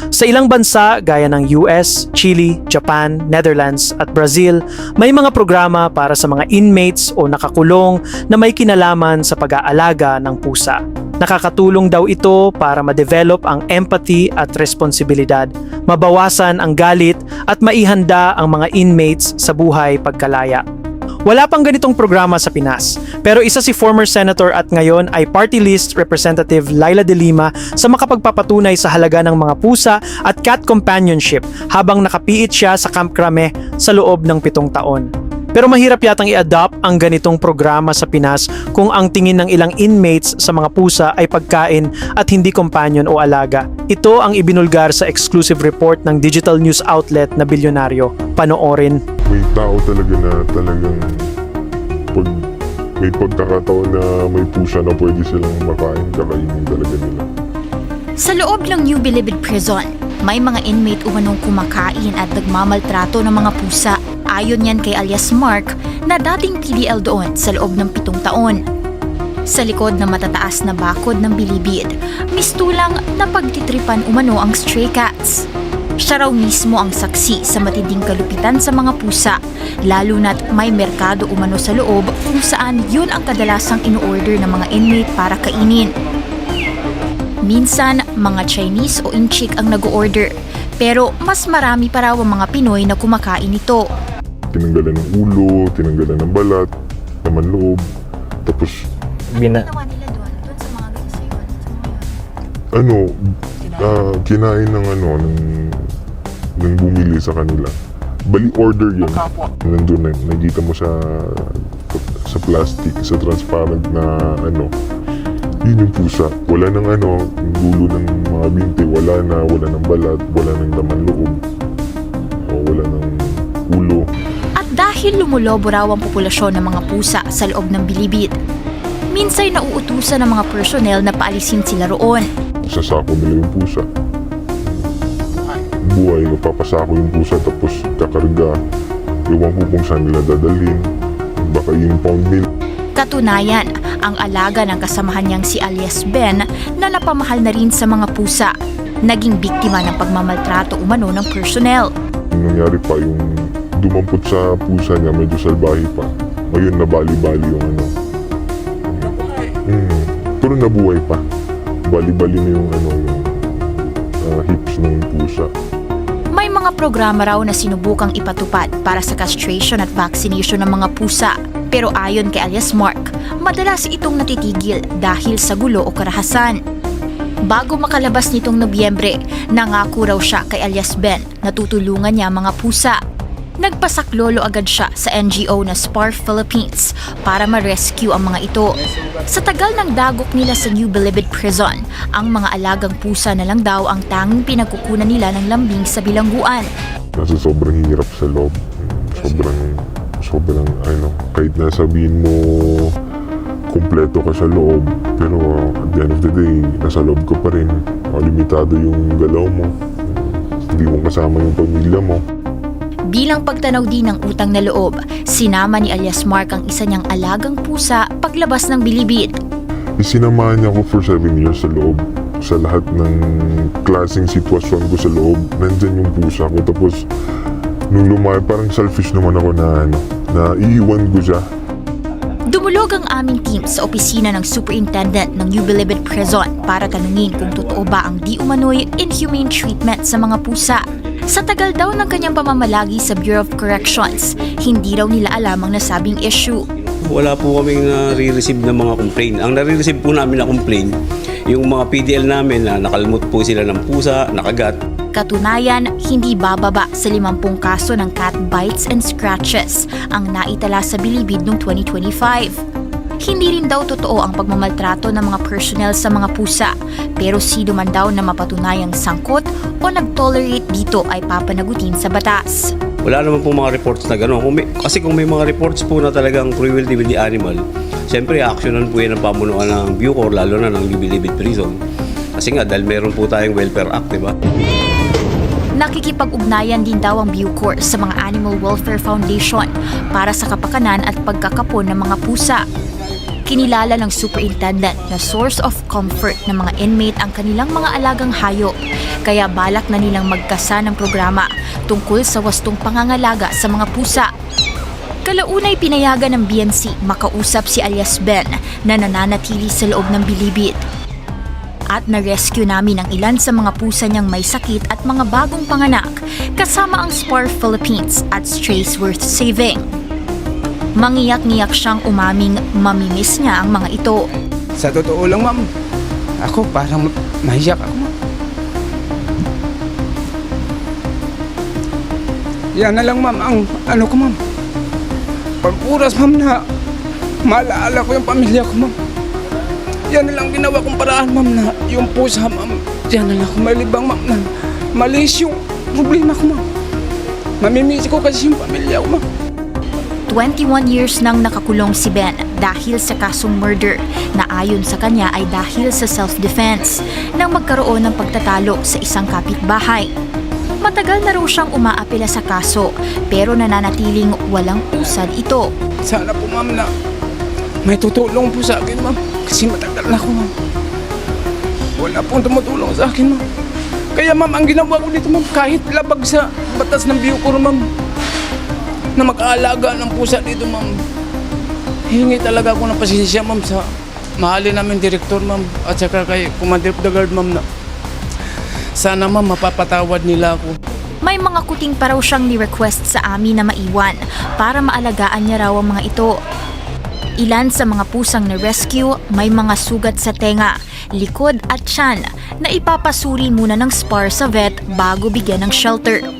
Sa ilang bansa gaya ng US, Chile, Japan, Netherlands at Brazil, may mga programa para sa mga inmates o nakakulong na may kinalaman sa pag-aalaga ng pusa. Nakakatulong daw ito para ma-develop ang empathy at responsibilidad, mabawasan ang galit at maihanda ang mga inmates sa buhay pagkalaya. Wala pang ganitong programa sa Pinas, pero isa si former senator at ngayon ay party list representative Laila De Lima sa makapagpapatunay sa halaga ng mga pusa at cat companionship habang nakapiit siya sa Camp Crame sa loob ng 7 taon. Pero mahirap yatang i-adopt ang ganitong programa sa Pinas kung ang tingin ng ilang inmates sa mga pusa ay pagkain at hindi companion o alaga. Ito ang ibinulgar sa exclusive report ng digital news outlet na Bilyonaryo. Panoorin. May tao talaga na talagang pag may pagkakataon na may pusa na pwede silang makain, kakainin talaga nila. Sa loob ng New Bilibid Prison, may mga inmate umanong kumakain at nagmamaltrato ng mga pusa. Ayon yan kay alias Mark na dating PDL doon sa loob ng 7 taon. Sa likod ng matataas na bakod ng Bilibid, mistulang na pagtitripan umano ang stray cats. Siya raw mismo ang saksi sa matinding kalupitan sa mga pusa, lalo na't may merkado umano sa loob kung saan yun ang kadalasang ino-order ng mga inmate para kainin. Minsan, mga Chinese o Inchik ang nag-order, pero mas marami pa raw ang mga Pinoy na kumakain ito. Tinanggalan ng ulo, tinanggalan ng balat, laman loob, tapos Ginawa nila doon sa mga ganito kinain ng ng bumili sa kanila. Bali order yun. Nandun na, nakikita mo sa plastic, sa transparent na yun yung pusa. Wala ng yung dulo ng mga binti, wala ng balat, wala ng laman loob, o wala ng ulo. At dahil lumulobo raw ang populasyon ng mga pusa sa loob ng Bilibid, minsay nauutusan ng mga personnel na paalisin sila roon. Sasako nila yung pusa. Buhay, papasako yung pusa tapos kakarga. Iwan ko kung saan nila dadalhin. Baka yung pound meal. Katunayan, ang alaga ng kasamahan niyang si alias Ben na napamahal na rin sa mga pusa, naging biktima ng pagmamaltrato umano ng personnel. Yung nangyari pa, yung dumampot sa pusa niya, medyo salbahe pa. Ngayon nabali-bali yung pero nabuhay pa. Bali-bali na yung hips ng pusa. May mga programa raw na sinubukang ipatupad para sa castration at vaccination ng mga pusa. Pero ayon kay alias Mark, madalas itong natitigil dahil sa gulo o karahasan. Bago makalabas nitong Nobyembre, nangako raw siya kay alias Ben na tutulungan niya mga pusa. Nagpasaklolo agad siya sa NGO na SPAR Philippines para ma-rescue ang mga ito. Sa tagal ng dagok nila sa New Bilibid Prison, ang mga alagang pusa na lang daw ang tanging pinagkukunan nila ng lambing sa bilangguan. Nasa sobrang hirap sa loob. Sobrang kahit na sabihin mo kumpleto ka sa loob, pero at the end of the day, nasa loob ka pa rin. Limitado yung galaw mo. Hindi mo kasama yung pamilya mo. Bilang pagtanaw din ng utang na loob, sinama ni alias Mark ang isa niyang alagang pusa paglabas ng Bilibid. Sinamahan niya ako for 7 years sa loob. Sa lahat ng klaseng sitwasyon ko sa loob, nandyan yung pusa ko. Tapos, nung lumaki, parang selfish naman ako na iiwan ko siya. Dumulog ang aming team sa opisina ng superintendent ng New Bilibid Prison para tanungin kung totoo ba ang di umano'y inhumane treatment sa mga pusa. Sa tagal daw ng kanyang pamamalagi sa Bureau of Corrections, hindi raw nila alam ang nasabing issue. Wala po kaming nare-receive ng mga complaint. Ang nare-receive po namin na complaint, yung mga PDL namin na nakalmot po sila ng pusa, nakagat. Katunayan, hindi bababa sa 50 kaso ng cat bites and scratches ang naitala sa Bilibid noong 2025. Hindi rin daw totoo ang pagmamaltrato ng mga personnel sa mga pusa, pero sino man daw na mapatunayang sangkot o nag-tolerate dito ay papanagutin sa batas. Wala naman po mga reports na gano'n. Kasi kung may mga reports po na talagang cruelty with the animal, siyempre actionan po yan ang pamunuan ng Bucor, lalo na ng New Bilibid Prison. Kasi nga, dahil meron po tayong Welfare Act, diba? Nakikipag-ugnayan din daw ang Bucor sa mga Animal Welfare Foundation para sa kapakanan at pagkakapon ng mga pusa. Kinilala ng superintendent na source of comfort ng mga inmate ang kanilang mga alagang hayop, kaya balak na nilang magkasa ng programa tungkol sa wastong pangangalaga sa mga pusa. Kalaunay pinayagan ng BNC makausap si alias Ben na nananatili sa loob ng bilibid. At na-rescue namin ang ilan sa mga pusa niyang may sakit at mga bagong panganak, kasama ang Spar Philippines at Strays Worth Saving. Mangiyak-ngiyak siyang umaming mamimiss niya ang mga ito. Sa totoo lang, ma'am, ako parang mahiyak ako, ma'am. Yan na lang, ma'am, ang ano ko, ma'am. Pag oras, ma'am, na maalaala ko yung pamilya ko, ma'am. Yan na lang ginawa kong paraan, ma'am, na yung pusa, ma'am. Yan na lang ako malibang, ma'am, na malis yung problema ko, ma'am. Mamimiss ko kasi yung pamilya ko, ma'am. 21 years nang nakakulong si Ben dahil sa kasong murder na ayon sa kanya ay dahil sa self-defense nang magkaroon ng pagtatalo sa isang kapitbahay. Matagal na raw siyang umaapela sa kaso pero nananatiling walang usad ito. Sana po, ma'am, na may tutulong po sa akin, ma'am. Kasi matagal na ako, ma'am. Wala pong tumutulong sa akin, ma'am. Kaya, ma'am, ang ginawa ko dito, ma'am, kahit labag sa batas ng Bucor, ma'am, na mag-aalaga ng pusa dito, ma'am. Hingi talaga ako ng pasensya, ma'am, sa mahalin namin direktor, ma'am, at saka kay Commander of the Guard, ma'am, na sana, ma'am, mapapatawad nila ako. May mga kuting pa raw siyang ni-request sa amin na maiwan para maalagaan niya raw ang mga ito. Ilan sa mga pusang na-rescue may mga sugat sa tenga, likod at tiyan na ipapasuri muna ng Spar sa vet bago bigyan ng shelter.